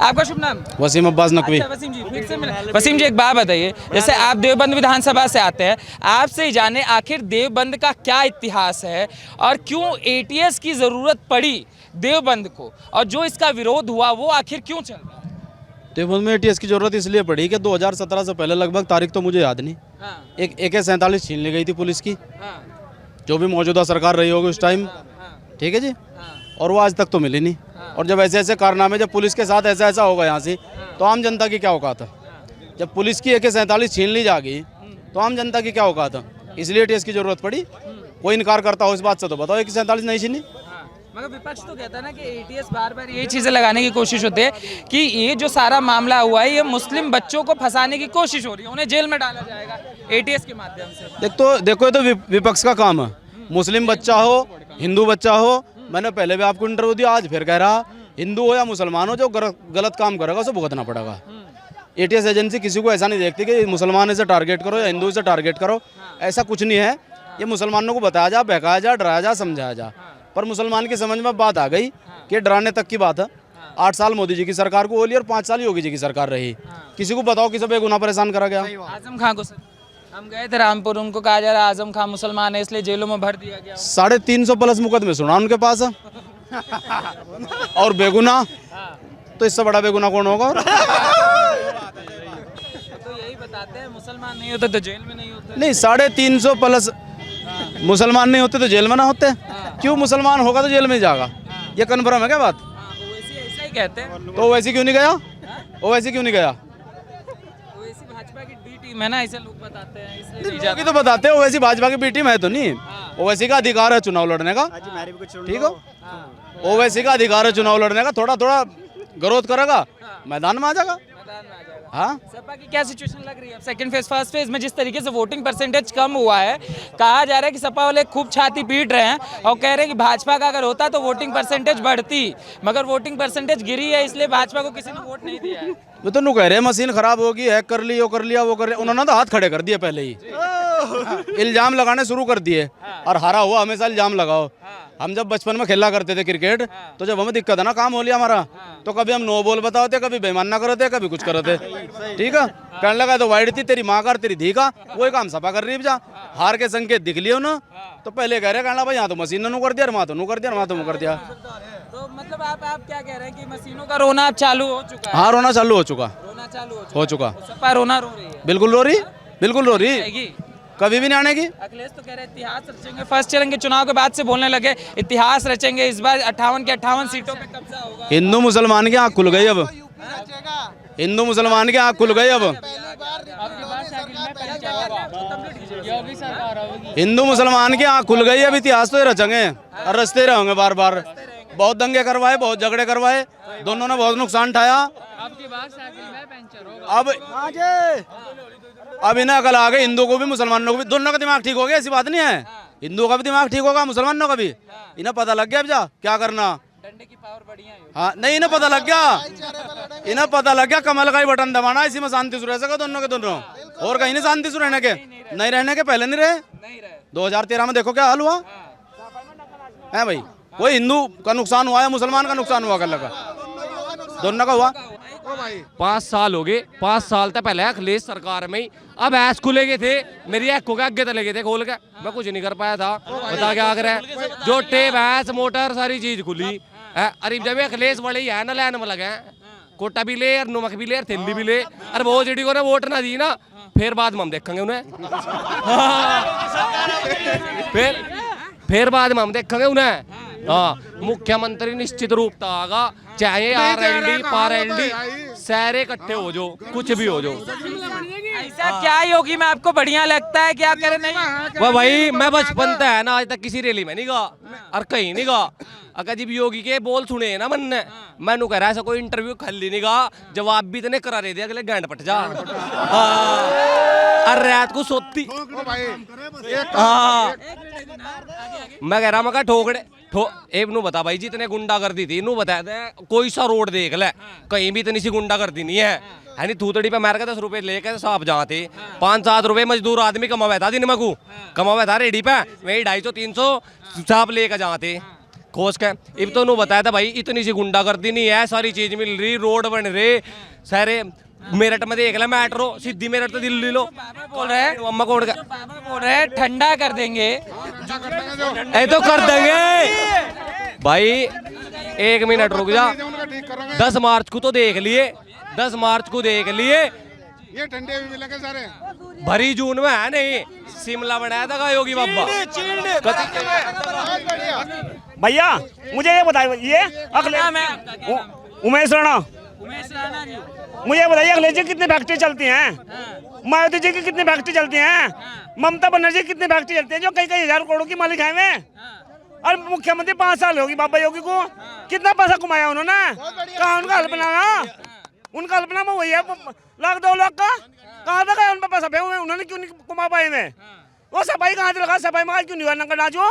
आपका शुभ नाम? वसीम अब्बास नकवी। अच्छा, वसीम जी फिर से मिला। वसीम जी एक बात बताइए, जैसे आप देवबंद विधानसभा से आते हैं, आपसे जाने आखिर देवबंद का क्या इतिहास है और क्यों एटीएस की ज़रूरत पड़ी देवबंद को, और जो इसका विरोध हुआ वो आखिर क्यों चल रहा है? देवबंद में एटीएस की जरूरत इसलिए पड़ी कि 2017 से पहले लगभग, तारीख तो मुझे याद नहीं, हाँ, एक AK-47 छीन ली गई थी पुलिस की, हाँ, जो भी मौजूदा सरकार रही होगी उस टाइम, हाँ, ठीक है जी, हाँ, और वो आज तक तो मिली नहीं। और जब ऐसे ऐसे कारनामे, जब पुलिस के साथ ऐसा ऐसा होगा यहाँ से, तो आम जनता की क्या औकात है? जब पुलिस की AK-47 छीन ली जाएगी तो आम जनता की क्या औकात है? इसलिए एटीएस की जरूरत पड़ी। कोई इनकार करता हो इस बात से तो बताओ, AK-47 नहीं छीनी? मगर विपक्ष तो कहता है ना कि एटीएस बार बार ये चीज़ें लगाने की कोशिश होती है कि ये जो सारा मामला हुआ है ये मुस्लिम बच्चों को फंसाने की कोशिश हो रही है, उन्हें जेल में डाला जाएगा एटीएस के माध्यम से। देखो ये तो विपक्ष का काम है। मुस्लिम बच्चा हो, हिंदू बच्चा हो, मैंने पहले भी आपको इंटरव्यू दिया, आज फिर कह रहा, हिंदू हो या मुसलमान हो, जो गलत काम करेगा उसे भुगतना पड़ेगा। एटीएस एजेंसी किसी को ऐसा नहीं देखती कि मुसलमान से टारगेट करो या हिंदू से टारगेट करो, ऐसा कुछ नहीं है। ये मुसलमानों को बताया जा, बहकाया जा, डराया जा, समझाया जा, पर मुसलमान की समझ में बात आ गई कि डराने तक की बात है। 8 साल मोदी जी की सरकार को बोली और 5 साल योगी जी की सरकार रही। किसी को बताओ किसी बेगुनाह परेशान करा गया? आजम खान को सर, हम गए थे रामपुर, उनको कहा जा रहा है आजम खान मुसलमान है इसलिए जेलों में भर दिया गया। 350 प्लस मुकदमे सुना उनके पास है। और बेगुनाह, तो इससे बड़ा बेगुनाह कौन होगा? तो यही बताते हैं मुसलमान नहीं होते तो जेल में नहीं होते। नहीं, 350 प्लस मुसलमान नहीं होते तो जेल में ना होते? क्यों? मुसलमान होगा तो जेल में जाएगा, ये कन्फर्म है क्या बात? ओवैसी ऐसा ही कहते हैं। तो ओवैसी क्यों नहीं गया? ओवैसी क्यों नहीं गया? ओवैसी भाजपा की बी टीम है ना, ऐसे लोग बताते हैं इसलिए नहीं लोग जाते। ही तो बताते हैं, ओवैसी भाजपा की बी टीम है तो नहीं। ओवैसी का अधिकार है चुनाव लड़ने का, ठीक है? ओवैसी का अधिकार है चुनाव लड़ने का, थोड़ा थोड़ा विरोध करेगा, मैदान में आ जाएगा। मैदान में आ जाएगा। हाँ, सपा की क्या सिचुएशन लग रही है? सेकंड फेज फर्स्ट फेज में जिस तरीके से वोटिंग परसेंटेज कम हुआ है, कहा जा रहा है कि सपा वाले खूब छाती पीट रहे हैं और कह रहे हैं कि भाजपा का अगर होता तो वोटिंग परसेंटेज बढ़ती, मगर वोटिंग परसेंटेज गिरी है इसलिए भाजपा को किसी ने वोट नहीं दिया है। वो तो कह रहे हैं मशीन खराब होगी, हैक कर ली, वो कर लिया, वो कर लिया। उन्होंने तो हाथ खड़े कर दिए पहले ही, इल्जाम लगाने शुरू कर दिए। और हारा हुआ हमेशा इल्जाम लगाओ। हम जब बचपन में खेला करते थे क्रिकेट, तो जब हमें दिक्कत है ना, काम हो लिया हमारा, तो कभी हम नो बॉल बताते, कभी बेईमानना करते, कभी कुछ करते, ठीक है? कहने लगा तो वाइड थी तेरी माँ का तेरी धी का, वही काम सपा कर रही है। हार के संकेत दिख लिए ना, तो पहले कह रहे, कहना भाई यहाँ तो मशीन ने कर दिया, वहाँ तो कर दिया, वहाँ तो कर दिया। तो मतलब आप क्या कह रहे हैं कि मशीनों का रोना अब चालू हो चुका है? हाँ, रोना चालू हो चुका, रोना चालू हो चुका। तो सपा रोना रो रही है? बिल्कुल रो रही, बिल्कुल रो रही, आएगी? कभी भी नहीं आने की। अखिलेश तो कह रहे इतिहास रचेंगे, फर्स्ट चरण के चुनाव के बाद से बोलने लगे इतिहास रचेंगे, इस बार 58 के 58 सीटों पे कब्जा होगा। हिंदू मुसलमान की आँख खुल गई अब, हिंदू मुसलमान की आँख खुल गई अब। हिंदू मुसलमान की आँख खुल गई, अब इतिहास तो ये रचेंगे और रचते रहेंगे बार बार। बहुत दंगे करवाए, बहुत झगड़े करवाए, दोनों ने बहुत नुकसान उठाया। अब इन्हें अकल आ गई, हिंदू को भी मुसलमानों को भी, दोनों का दिमाग ठीक हो गया, ऐसी बात नहीं है। हिंदू का भी दिमाग ठीक होगा, मुसलमानों का भी। इन्हें पता लग गया अब जा क्या करना। डंडे की पावर बढ़िया है। हाँ, नहीं, इन्हें पता लग गया, इन्हें पता लग गया कमल का ही बटन दबाना, इसी में शांति से रह सका दोनों के दोनों, और कहीं नहीं शांति से रहने के, नहीं रहने के, पहले नहीं रहे। 2013 में देखो क्या हाल हुआ है भाई। कोई हिंदू का नुकसान हुआ है, मुसलमान का नुकसान हुआ, कर लगा दोनों का हुआ। 5 साल हो गए, 5 साल तक पहले अखिलेश सरकार में ही अब ऐस खुले गए थे, मेरी ऐको के आगे तले गए थे खोल के, मैं कुछ नहीं कर पाया था। बता क्या करे, जो टेप भैंस मोटर सारी चीज खुली। अरे जब अखिलेश बड़े ही है ना, लाइन में लगे, कोटा भी ले, नमक भी ले, थैली भी ले, अरे वो जेडी को ना वोट ना दी ना, फिर बाद में हम देखेंगे उन्हें। फिर बाद में हम देखेंगे उन्हें। हाँ, मुख्यमंत्री निश्चित रूप से आगा, चाहे RLD पारएलडी सारे इकट्ठे हो जो, कुछ भी हो जो। ऐसा क्या योगी में आपको बढ़िया लगता है, क्या करे? नहीं वह भाई, मैं बचपन से है ना आज तक किसी रैली में नहीं गा और कहीं नहीं गा। अगर जब योगी के बोल सुने ना मन ने, मैनू कह रहा है ऐसा कोई इंटरव्यू खाली नहीं गा, जवाब भी इतने करा रहे थे अगले गांड पट जा। और रात को सोती, हाँ मैं कह रहा मैं ठोकड़े नू बता भाई, जितने गुंडा कर दी थी, नू बता दे कोई सा रोड देख ले, कहीं भी इतनी सी गुंडा कर दी नहीं है नहीं। थूतड़ी पे मार के 10 रुपए लेके साफ जाते, 5-7 रुपए मजदूर आदमी कमावे था दिन में को, कमावे था रेडी पे, वही 250-300 साफ लेके जाते। खोज के इब तो उन्होंने बताया था भाई इतनी सी गुंडागर्दी नहीं है, सारी चीज मिल रही, रोड बन रहे सारे। मेरठ में देख ला मेट्रो, सीधी मेरठ तो दिल्ली लो। बोल रहे हैं अम्मा कोड का पापा बोल रहे हैं ठंडा कर देंगे। ऐ तो कर देंगे भाई। 1 मिनट रुक जा, 10 मार्च को तो देख लिए, 10 मार्च को देख लिए। ये ठंडे भी मिलेंगे सारे। भरी जून में है नहीं, शिमला बनाया था योगी बाबा। भैया मुझे ये बताइए, ये अगले नाम है आपका? क्या नाम? उमेश राणा, उमेश राणा जी। मुझे बताइए अखिलेश जी कितनी फैक्ट्री चलती हैं, मायावती जी की कितनी फैक्ट्री चलती हैं, ममता बनर्जी की कितनी फैक्ट्री चलती हैं जो कई कई हजार करोड़ों की मालिक हैं वे। और मुख्यमंत्री 5 साल होगी बाबा योगी को, कितना पैसा कमाया उन्होंने, कहाँ उनका हल्पना ना, उनका हल्पना में वही है 1-2 लाख का, कहाँ तक है उन पर पैसा पे हुए, उन्होंने क्यों नहीं कमा पाए में। वो सफाई कहाँ से लगा, सफाई में क्यों नहीं हुआ नंगा नाचो,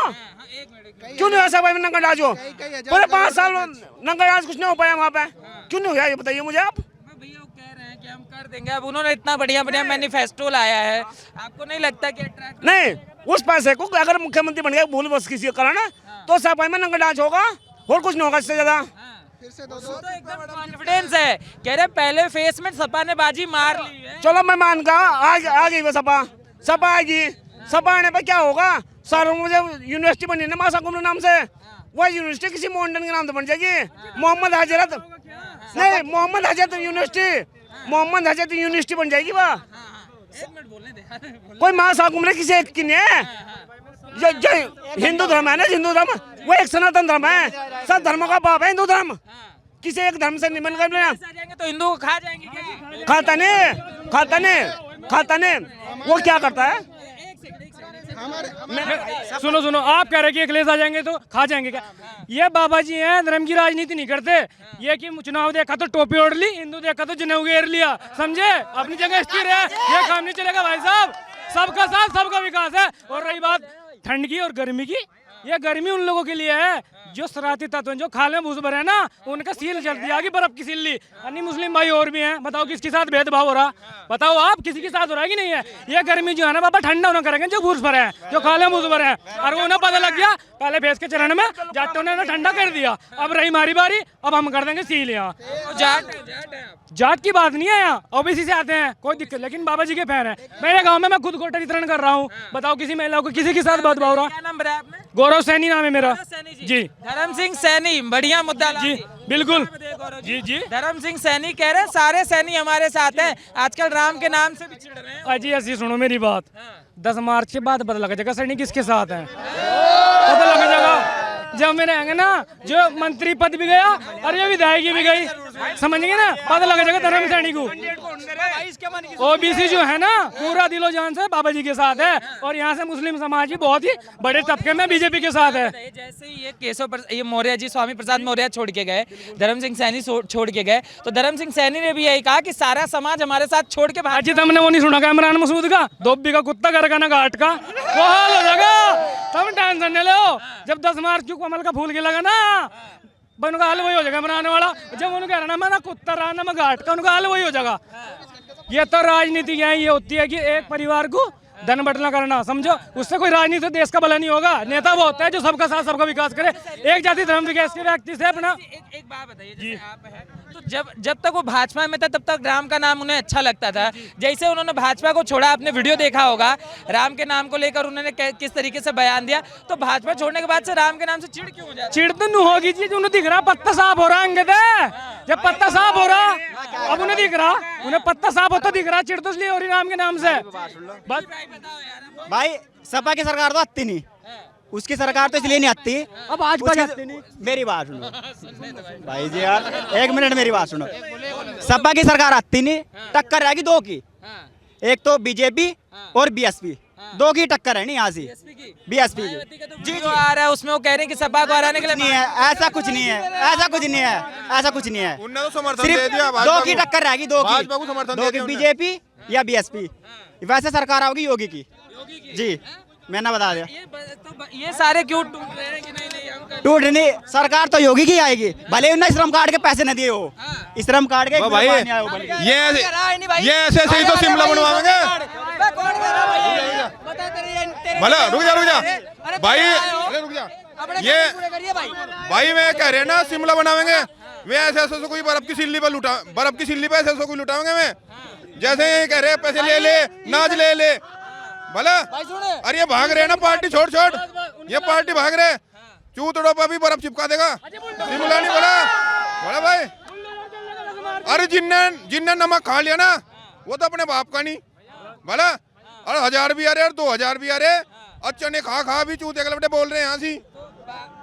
क्यों नहीं हुआ सफाई में नंगा नाचो, पूरे 5 साल नंगा नाच कुछ नहीं हो पाया वहाँ पे, क्यों नहीं हुआ ये बताइए मुझे आप। भैया वो कह रहे हैं कि हम कर देंगे, अब उन्होंने इतना बढ़िया बढ़िया मैनिफेस्टो लाया है, आपको नहीं लगता कि अट्रैक्ट नहीं, उस पैसे को अगर मुख्यमंत्री बन गया भूल बस किसी को कराना तो सफाई में नंगा नाच होगा और कुछ नहीं होगा इससे ज्यादा। तो एकदम कॉन्फिडेंस है, कह रहे पहले फेस में सपा ने बाजी मार ली है। चलो मैं मान का आ गई वो सपा, सपा आएगी, सपा आने पर क्या होगा, सारों मुझे यूनिवर्सिटी बनी ना मासा कुमरे नाम से, वो यूनिवर्सिटी किसी मॉडर्न के नाम से बन जाएगी, मोहम्मद हजरत नहीं, मोहम्मद हजरत यूनिवर्सिटी, मोहम्मद हजरत यूनिवर्सिटी बन जाएगी वह। कोई मासा कुमरे किसी एक की नहीं है, जो हिंदू धर्म है ना, हिंदू धर्म वो एक सनातन धर्म है, सब धर्मों का बाप है हिंदू धर्म, किसी एक धर्म से नहीं बन कर लेना। जाएंगे तो हिंदू को खा जाएंगे क्या? खाता नहीं, खाता नहीं, खाता नहीं, वो क्या करता है। सुनो सुनो, आप कह रहे कि अखिलेश आ जाएंगे तो खा जाएंगे क्या? ये बाबा जी हैं, धर्म की राजनीति नहीं करते। ये कि चुनाव देखा तो टोपी ओढ़ ली, हिंदू देखा तो जनेऊ घेर लिया, समझे, अपनी जगह स्थिर है, ये काम नहीं चलेगा भाई साहब। सबका साथ सबका विकास है। और रही बात ठंड की और गर्मी की, ये गर्मी उन लोगों के लिए है जो शरारती तत्व हैं, जो खाल में भूस भरे हैं ना, उनका सील चल दिया कि बर्फ की सिल्ली। अन्य मुस्लिम भाई और भी हैं, बताओ किसके साथ भेदभाव हो रहा, बताओ आप किसी के साथ हो रहा है कि नहीं है। ये गर्मी जो है ना बाबा ठंडा होना करेंगे जो भूस भरे हैं, जो खाले में भूस भरे हैं, और वो उन्हें पता लग गया पहले भेज के चरण में जाटों ने ठंडा कर दिया, अब रही हमारी बारी, अब हम कर देंगे सील। यहाँ जाट की बात नहीं है, यहाँ ओबीसी से आते हैं कोई दिक्कत, लेकिन बाबा जी के फैन है। मेरे गांव में मैं खुद गोटा वितरण कर रहा हूँ, बताओ किसी महिला को किसी के साथ भेदभाव हो रहा। क्या नंबर है आपने? गौरव सैनी नाम है मेरा जी। धर्म सिंह सैनी, बढ़िया मुद्दा जी बिल्कुल जी जी। धर्म सिंह सैनी कह रहे हैं सारे सैनी हमारे साथ हैं, आजकल राम के नाम से भी चिढ़ रहे हैं। अजी ऐसी सुनो मेरी बात, 10 मार्च के बाद पता लग जाएगा सैनी किसके साथ है, पता लग जाएगा। जब मेरे आएंगे ना, जो मंत्री पद भी गया और ये विधायकी भी गई, समझ गए ना, पता लग जाएगा धर्म सैनी को। ओबीसी जो है ना पूरा दिलो जान से बाबा जी के साथ है, और यहाँ से मुस्लिम समाज भी बहुत ही बड़े तबके में बीजेपी के साथ है। जैसे ही ये मौर्य जी, स्वामी प्रसाद मौर्य छोड़ के गए, धर्म सिंह सैनी छोड़ के गए, तो धर्म सिंह सैनी ने भी यही कहा कि सारा समाज हमारे साथ छोड़ के जी तुमने वो नहीं सुना क्या इमरान मसूद का, धोबी का कुत्ता कर ना घाट का, वो हाल हो जाएगा, तुम टेंशन नहीं लो। जब 10 मार्च को कमल का फूल खिलेगा ना, उनका हाल वही हो जाएगा इमरान वाला, जब उन्होंने कह रहा ना मैं ना कुत्ता रहा ना मैं घाट का, उनका हाल वही हो जाएगा। ये तो राजनीति ये होती है कि एक परिवार को धन बटना करना, समझो, उससे कोई राजनीति देश का भला नहीं होगा। नेता वो होता है जो सबका साथ सबका विकास करे, एक जाति धर्म विकास के व्यक्ति से अपना। एक बात बताइए, जैसे आप हैं तो जब तक वो भाजपा में था तब तक राम का नाम उन्हें अच्छा लगता था, जैसे उन्होंने भाजपा को छोड़ा, आपने वीडियो देखा होगा राम के नाम को लेकर उन्होंने किस तरीके से बयान दिया, तो भाजपा छोड़ने के बाद से राम के नाम से चिढ़ क्यों हो जाती है? चिढ़ तो नहीं होगी जी, उन्हें दिख रहा पत्ता साफ हो रहा अंगद है, जब पत्ता साफ हो रहा अब उन्हें दिख रहा, उन्हें पत्ता साफ होता दिख रहा, चिढ़ तो इसलिए हो रही राम के नाम से। बस भाई सपा की सरकार तो आती नहीं, उसकी सरकार तो इसलिए नहीं आती, अब भाजपा की आती नहीं। मेरी बात सुनो भाई जी यार, 1 मिनट मेरी बात सुनो। सपा की सरकार आती नहीं, टक्कर रहेगी 2 की, एक तो बीजेपी और बीएसपी, 2 की टक्कर है नहीं यहाँ से, बीएसपी की जी जो आ रहा है उसमें वो कह रहे हैं कि सपा को हराने के लिए नहीं है, ऐसा कुछ नहीं है, ऐसा कुछ नहीं है, ऐसा कुछ नहीं है, सिर्फ 2 की टक्कर रहेगी, 2 की बीजेपी या बीएसपी, वैसे सरकार आओगी योगी की जी, मैंने बता दिया। ये सारे क्यों टूट रहे हैं कि नहीं हम कर- टूट नहीं, सरकार तो योगी की आएगी, भले उन्हें श्रम कार्ड के पैसे न दिए हो, श्रम कार्ड के भाई नहीं आए हो भले। ये ऐसे ही तो शिमला बनवाएंगे। भला रुक जा भाई, अरे रुक जा, ये भाई मैं कह रहे हैं ना शिमला बनावेंगे वे ऐसे ऐसे कोई बर्फ की सिल्ली पे ऐसे ऐसे कोई लुटावेंगे वे जैसे ये कह रहे हैं पैसे ले ले नाच ले ले भला। अरे ये भाग रहे हैं ना पार्टी छोड़ ये पार्टी भाग रहे चूतड़ों पर भी बर्फ चिपका देगा शिमला नहीं बड़ा भाई। अरे जिनने नमक खा लिया ना वो तो अपने बाप का नहीं भला। अरे 1000 भी आ रहे और 2000 भी आ रहे अच्छा ने खा भी चूते के लपटे बोल रहे हैं यहाँ से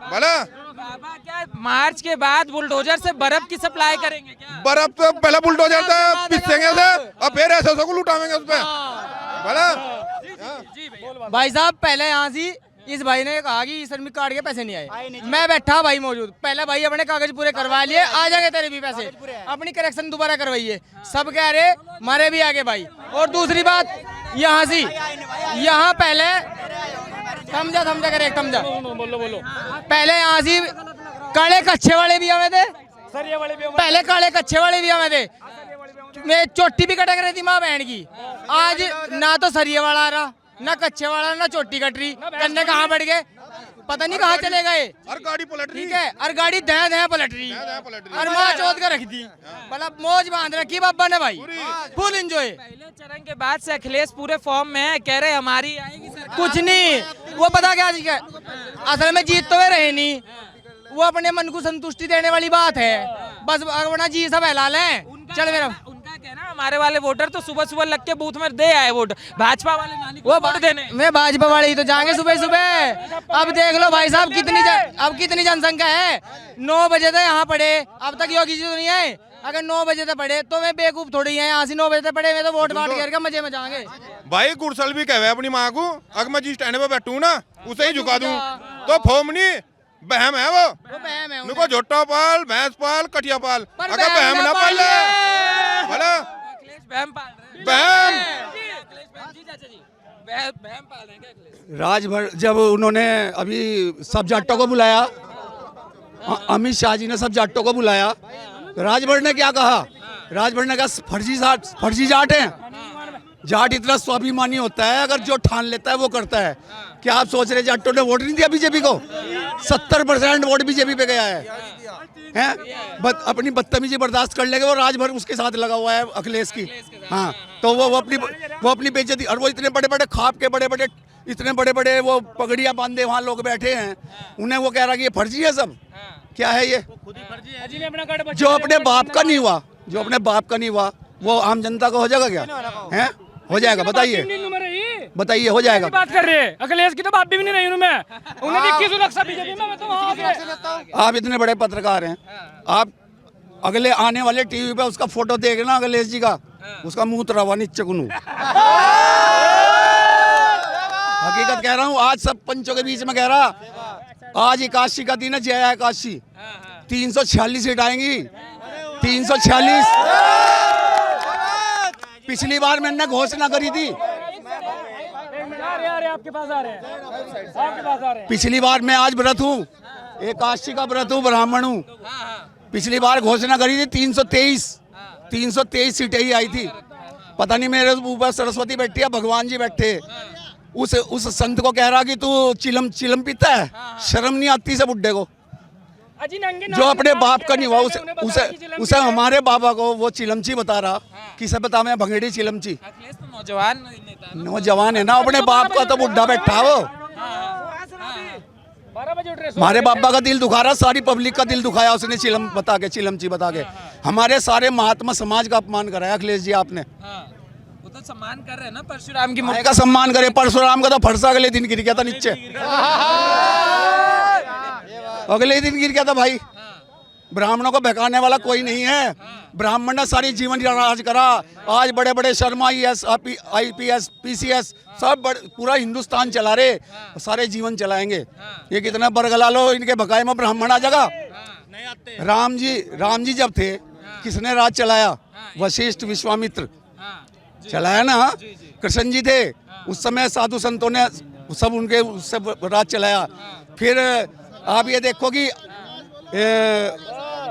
भला। बाबा क्या मार्च के बाद बुलडोजर से बर्फ की सप्लाई करेंगे क्या? बर्फ तो पहला बुलडोजर था पिसेंगे से और फिर ऐसे को लुटावेंगे उस पे भला। भाई साहब पहले यहाँ से इस भाई ने कहा कि श्रमिक कार्ड के पैसे नहीं आए, मैं बैठा भाई मौजूद, पहले भाई अपने कागज पूरे करवा लिए, आ जाएंगे तेरे भी पैसे, अपनी करेक्शन दोबारा करवाइए, सब कह रहे मारे भी आगे भाई। और दूसरी बात यहाँ से यहाँ पहले समझा करे बोलो पहले यहाँ से काले कच्चे वाले भी हमें थे, पहले काले कच्चे वाले भी हमें थे, मैं चोटी भी कटक रही थी माँ बहन की, आज ना तो सरिये वाला आ रहा ना कच्चे वाला ना चोटी कट रही, कन्ने कहाँ बढ़ गए पता नहीं कहाँ चले गए। और गाड़ी पलट रही ठीक है और गाड़ी दह पलट रही और माँ चौथ कर रख दी, मतलब मौज बांध रखी बाबा ने भाई, फुल एंजॉय। पहले चरण के बाद से अखिलेश पूरे फॉर्म में है, कह रहे हमारी आएगी सरकार। कुछ नहीं वो पता क्या असल में जीत तो वे रहे नहीं, वो अपने मन को संतुष्टि देने वाली बात है बस, वरना जी सब हलाल है। चल मेरा उनका कहना हमारे वाले वोटर तो सुबह सुबह लग के बूथ में दे आए वोट, भाजपा वाले नानी को वोट देने। मैं भाजपा वाले ही तो जाएंगे सुबह सुबह। अब देख लो भाई साहब अब कितनी जनसंख्या है, 9 बजे तक यहाँ पड़े, अब तक योगी जी तो नहीं आए, अगर 9 बजे तक पड़े तो मैं बेवकूफ थोड़ी है, यहाँ से 9 बजे तक पड़े मैं तो वोट बांट करके मजे में जाएंगे। भाई गुरसल भी कहे अपनी माँ को अगर मैं जिस स्टैंड पे बैठूं ना उसे ही झुका दूं तो फोमनी बहम है वो बहम है उनको झोटा पाल भैंस पाल कटिया पाल अगर बहम ना पाल ले भला अखिलेश बहम पाल रहे हैं। बहम जी चाचा जी बहम पाल रहे हैं क्या अखिलेश? राजभर जब उन्होंने अभी सब जाटों को बुलाया, अमित शाह जी ने सब जाटों को बुलाया, राजभर ने क्या कहा? राजभर ने कहा फर्जी जाट हैं। जाट इतना स्वाभिमानी होता है, अगर जो ठान लेता है वो करता है। क्या आप सोच रहे जाटों ने वोट नहीं दिया बीजेपी को? 70% वोट बीजेपी पे गया है? अपनी बदतमीजी बर्दाश्त कर लेंगे, वो राजभर उसके साथ लगा हुआ है अखिलेश की। हाँ तो वो अपनी बेइज्जती, और वो इतने बड़े बड़े खाप के इतने बड़े बड़े वो पगड़ियाँ बांधे वहाँ लोग बैठे हैं, उन्हें वो कह रहा कि ये फर्जी है सब। क्या है ये? जो अपने बाप का नहीं हुआ वो आम जनता को हो जाएगा क्या? है हो जाएगा? बताइए हो जाएगा? बात कर रहे हैं अखिलेश की तो बात भी नहीं रही हूं मैं, उन्हें 21 सुरक्षा बीजेपी में, मैं तो वहां से। आप इतने बड़े पत्रकार हैं, आप अगले आने वाले टीवी पे उसका फोटो देखना अखिलेश जी का, उसका मुंह तरवा नीचे कुनू। हकीकत कह रहा हूँ, आज सब पंचों के बीच में कह रहा, आज एकादशी का दिन है, जय एकादशी, 346 सीट आएंगी, 346। पिछली बार मैंने घोषणा करी थी, आपके पास आ रहे हैं। पिछली बार मैं आज व्रत हूँ, एकादशी का व्रत हूँ, ब्राह्मण हूँ। पिछली बार घोषणा करी थी 323 सीटें ही आई थी। पता नहीं मेरे ऊपर सरस्वती बैठी है, भगवान जी बैठे। उस संत को कह रहा कि तू चिलम पीता है, शर्म नहीं आती से बुड्ढे को, जो अपने बाप का नहीं हुआ उसे हमारे बाबा को वो चिलमची बता रहा। किसे बता? मैं भंगेड़ी चिलमची। अखिलेश तो नौजवान है ना, अपने बाप का तो बुढ़ा बैठा वो। 12 बजे उठ रहे, हमारे बाबा का दिल दुखा रहा, सारी पब्लिक का दिल दुखाया उसने चिलमची बता के। हमारे सारे महात्मा समाज का अपमान कराया अखिलेश जी आपने। वो तो सम्मान कर रहे हैं ना परशुराम की का सम्मान करे, परशुराम का तो फरसा अगले दिन गिर गया था नीचे, अगले दिन गिर गया था भाई। ब्राह्मणों को बहकाने वाला कोई नहीं है, ब्राह्मण ने सारी जीवन राज करा। आज बड़े बड़े शर्मा IPS PCS सब पूरा हिंदुस्तान चला रहे, सारे जीवन चलाएंगे। ये कितना बरगला लो, इनके भकाए में ब्राह्मण आ जाएगा। राम जी जब थे किसने राज चलाया? वशिष्ठ विश्वामित्र चलाया ना। कृष्ण जी थे उस समय, साधु संतों ने सब उनके उससे राज चलाया। फिर आप ये देखो कि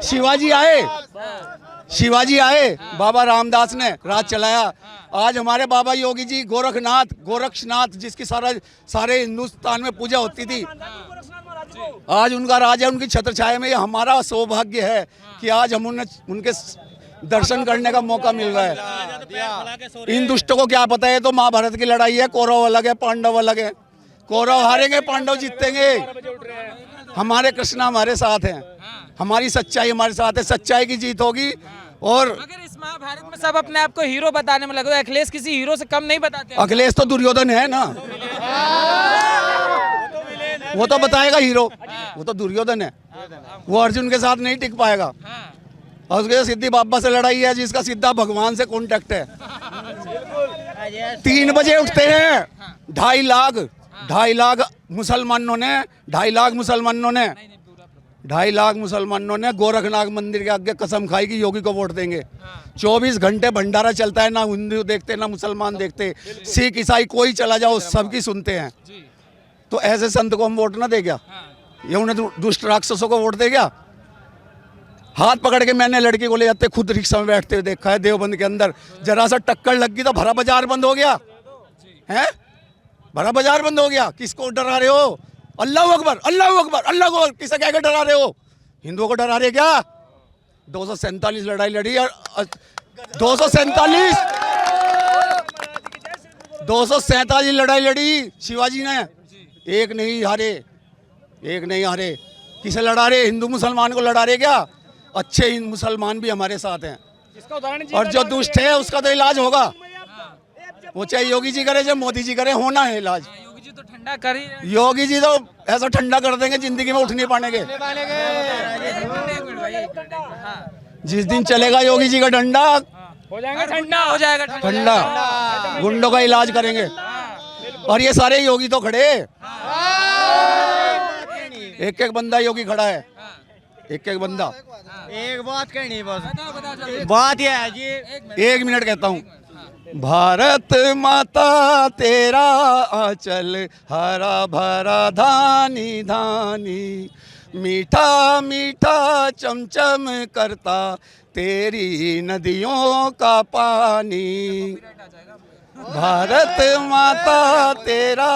शिवाजी आए, बाबा रामदास ने राज चलाया। आज हमारे बाबा योगी जी गोरक्षनाथ जिसकी सारे हिंदुस्तान में पूजा होती थी, आज उनका राज है, उनकी छत्र छाया में। ये हमारा सौभाग्य है कि आज हम उनके दर्शन करने का मौका मिल रहा है। इन दुष्टों को क्या पता है, तो महाभारत की लड़ाई है, कौरव अलग है पांडव अलग है। कौरव हारेंगे, पांडव जीतेंगे। हमारे कृष्ण हमारे साथ हैं, हमारी सच्चाई हमारे साथ है, सच्चाई की जीत होगी। और अगर इस महाभारत में सब अपने आप को हीरो बताने में लगे तो अखिलेश किसी हीरो से कम नहीं बताते। अखिलेश तो दुर्योधन है ना, वो तो बताएगा हीरो, वो तो दुर्योधन है, वो अर्जुन के साथ नहीं टिक पाएगा। और उसके सिद्धि बाबा से लड़ाई है, जिसका सीधा भगवान से कॉन्टेक्ट है। 3 बजे उठते हैं, 2.5 लाख मुसलमानों ने 2.5 लाख मुसलमानों ने गोरखनाथ मंदिर के आगे कसम खाई कि योगी को वोट देंगे। 24 घंटे भंडारा चलता है, ना हिंदू देखते ना मुसलमान देखते, सिख ईसाई कोई चला जाओ सबकी सुनते हैं। तो ऐसे संत को हम वोट ना दे क्या? ये उन्हें दुष्ट राक्षसों को वोट दे क्या? हाथ पकड़ के मैंने लड़की को ले जाते खुद रिक्शा में बैठते हुए देखा है देवबंद के अंदर। जरा सा टक्कर लग गई तो भरा बाजार बंद हो गया है, भरा बाजार बंद हो गया। किसको डरा रहे हो? अल्लाह अकबर, अल्लाह अकबर, अल्लाह अकबर, किसे कह के डरा रहे हो? हिंदुओं को डरा रहे क्या? 247 लड़ाई लड़ी और 247 लड़ाई लड़ी शिवाजी ने, एक नहीं हारे। किसे लड़ा रहे? हिंदू मुसलमान को लड़ा रहे क्या? अच्छे हिंदू मुसलमान भी हमारे साथ हैं, और जो दुष्ट है उसका तो इलाज होगा। वो चाहे योगी जी करे चाहे मोदी जी करे, होना है इलाज। योगी जी तो ठंडा कर ही रहे। योगी जी तो ऐसा ठंडा कर देंगे जिंदगी में उठ नहीं पाएंगे। जिस दिन चलेगा योगी जी का डंडा, हो जाएगा ठंडा, हो जाएगा ठंडा गुंडों का इलाज करेंगे। और ये सारे योगी तो खड़े, एक बंदा योगी खड़ा है, एक बंदा। एक बात कहनी बस, बात यह है जी, 1 मिनट कहता हूँ। भारत माता तेरा आंचल हरा भरा धानी धानी, मीठा मीठा चमचम करता तेरी नदियों का पानी। भारत माता तेरा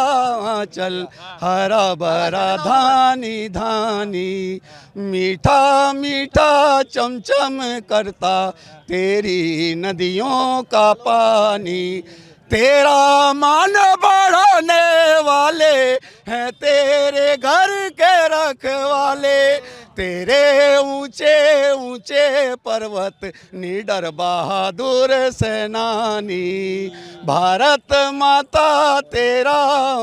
आंचल हरा भरा धानी धानी, मीठा मीठा चमचम करता तेरी नदियों का पानी। तेरा मान बढ़ाने वाले हैं तेरे घर के रखवाले, तेरे ऊंचे ऊंचे पर्वत निडर बहादुर सेनानी। भारत माता तेरा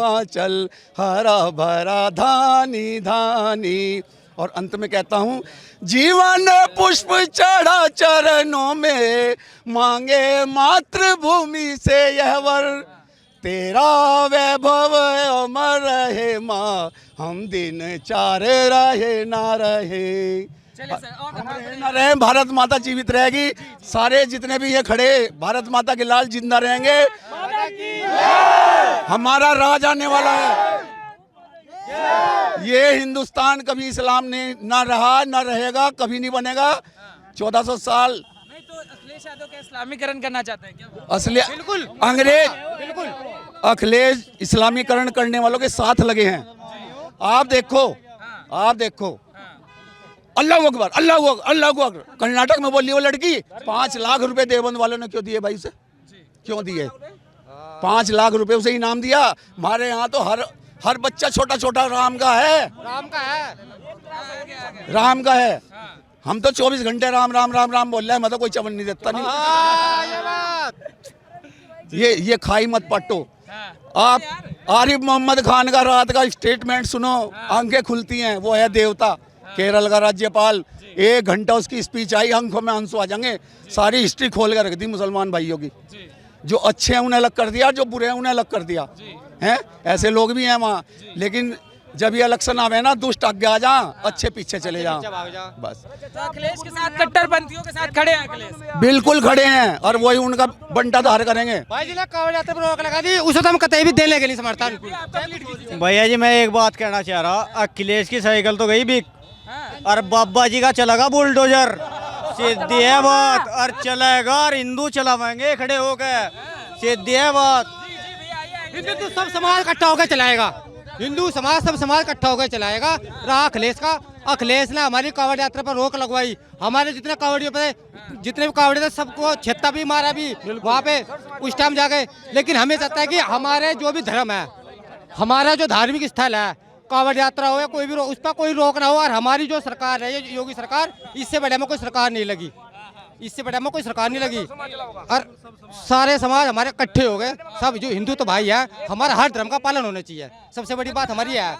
आंचल हरा भरा धानी धानी। और अंत में कहता हूँ, जीवन पुष्प चढ़ा चरणों में, मांगे मातृभूमि से यह वर, तेरा वैभव अमर रहे माँ, हम दिन 4 रहे ना रहे। न रहे, भारत माता जीवित रहेगी। सारे जितने भी ये खड़े भारत माता के लाल जिंदा रहेंगे। हमारा राज आने वाला है। ये हिंदुस्तान कभी इस्लाम ने ना रहा ना रहेगा, कभी नहीं बनेगा। 1400 साल नहीं तो अखिलेश यादव का इस्लामीकरण करना चाहते हैं क्या? असली बिल्कुल अंग्रेज, बिल्कुल अखिलेश इस्लामीकरण करने वालों के साथ लगे हैं। आप देखो अल्लाह अकबर, अल्लाह अकबर, अल्लाह अकबर। कर्नाटक में बोली वो लड़की 5 लाख रुपए देवबंद वालों ने क्यों दिए भाई उसे? क्यों दिए? 5 लाख रुपए उसे इनाम दिया। हमारे यहाँ तो हर बच्चा छोटा छोटा राम का है। हम तो 24 घंटे राम राम राम राम बोल रहे हैं, मतलब कोई चमन नहीं देता नहीं। ये खाई मत पट्टो। आप आरिफ मोहम्मद खान का रात का स्टेटमेंट सुनो, आंखें खुलती हैं। वो है देवता, केरल का राज्यपाल। 1 घंटा उसकी स्पीच आई, आंखों में आंसू आ जाएंगे। सारी हिस्ट्री खोल कर रख दी मुसलमान भाइयों की। जो अच्छे हैं उन्हें अलग कर दिया, जो बुरे हैं उन्हें अलग कर दिया हैं। ऐसे लोग भी हैं वहाँ। लेकिन जब ये इलेक्शन आवे ना, दुष्ट आगे आ जा, अच्छे पीछे चले जा बस। तो अखिलेश के साथ कट्टरपंथियों के साथ खड़े हैं अखिलेश? बिल्कुल खड़े हैं, और वही उनका बंटाधार करेंगे। भाई जिला कावड़ जाते पर रोक लगा दी, उसे तो हम कतई भी देने के नहीं समर्थन। भैया जी मैं एक बात कहना चाह रहा, अखिलेश की साइकिल तो गई बिक, और बाबा जी का चलेगा बुलडोजर। सीधी है बात, और चलेगा और हिंदू चलावेंगे खड़े होकर। सीधी है बात, तो सब समाज इकट्ठा होकर चलाएगा। हिंदू समाज सब समाज इकट्ठा होकर चलाएगा। रहा अखिलेश का, अखिलेश ने हमारी कांवड़ यात्रा पर रोक लगवाई। हमारे जितने कांवड़ियों पे जितने भी कांवड़े थे सबको छेत्ता भी मारा भी वहाँ पे उस टाइम जाके। लेकिन हमें चाहता है कि हमारे जो भी धर्म है, हमारा जो धार्मिक स्थल है, कांवड़ यात्रा हो या कोई भी उस पर कोई रोक ना हो। और हमारी जो सरकार है, ये योगी सरकार, इससे बड़े में कोई सरकार नहीं लगी, इससे बड़ा में कोई सरकार नहीं लगी। और सारे समाज हमारे इकट्ठे हो गए, सब जो हिंदू तो भाई है, हमारा हर धर्म का पालन होना चाहिए। सबसे बड़ी बात हमारी है।